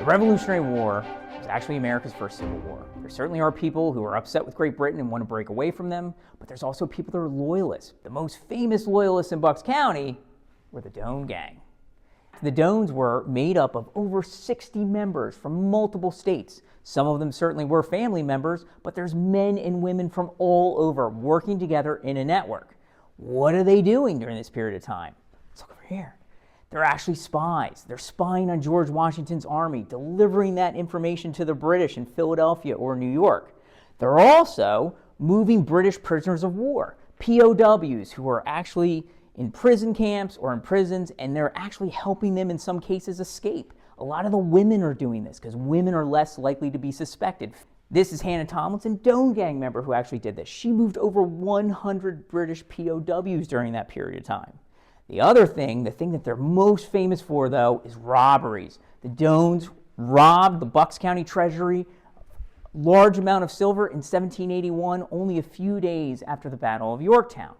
Revolutionary War was actually America's first civil war. There certainly are people who are upset with Great Britain and want to break away from them, but there's also people that are loyalists. The most famous loyalists in Bucks County were the Doan Gang. The Doans were made up of over 60 members from multiple states. Some of them certainly were family members, but there's men and women from all over working together in a network. What are they doing during this period of time? Let's look over here. They're actually spies. They're spying on George Washington's army, delivering that information to the British in Philadelphia or New York. They're also moving British prisoners of war, POWs, who are actually in prison camps or in prisons, and they're actually helping them in some cases escape. A lot of the women are doing this because women are less likely to be suspected. This is Hannah Tomlinson, Doan Gang member, who actually did this. She moved over 100 British POWs during that period of time. The other thing, the thing that they're most famous for, though, is robberies. The Doans robbed the Bucks County Treasury, large amount of silver in 1781, only a few days after the Battle of Yorktown.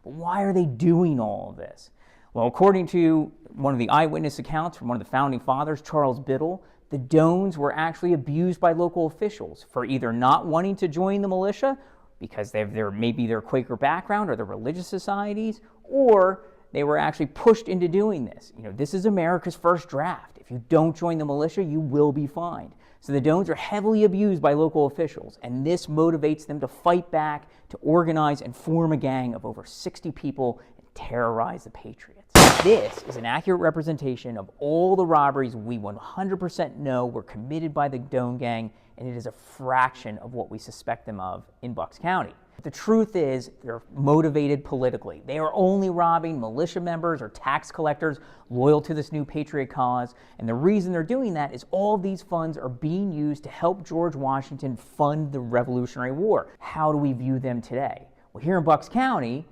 But why are they doing all of this? Well, according to one of the eyewitness accounts from one of the founding fathers, Charles Biddle, the Doans were actually abused by local officials for either not wanting to join the militia because they have maybe their Quaker background or their religious societies, or they were actually pushed into doing this. This is America's first draft. If you don't join the militia, you will be fined. So the Doans are heavily abused by local officials, and this motivates them to fight back, to organize and form a gang of over 60 people and terrorize the Patriots. This is an accurate representation of all the robberies we 100% know were committed by the Doan Gang, and it is a fraction of what we suspect them of in Bucks County. The truth is, they're motivated politically. They are only robbing militia members or tax collectors loyal to this new Patriot cause, and the reason they're doing that is all these funds are being used to help George Washington fund the Revolutionary War. How do we view them today? Well, here in Bucks County,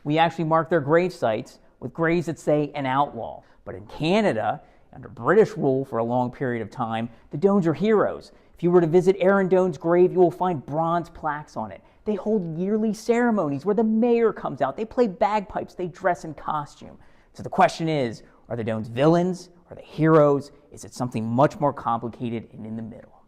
we actually mark their grave sites with graves that say an outlaw. But in Canada, under British rule for a long period of time, the Doans are heroes. If you were to visit Aaron Doan's grave, you will find bronze plaques on it. They hold yearly ceremonies where the mayor comes out. They play bagpipes. They dress in costume. So the question is, are the Doans villains? Are they heroes? Is it something much more complicated and in the middle?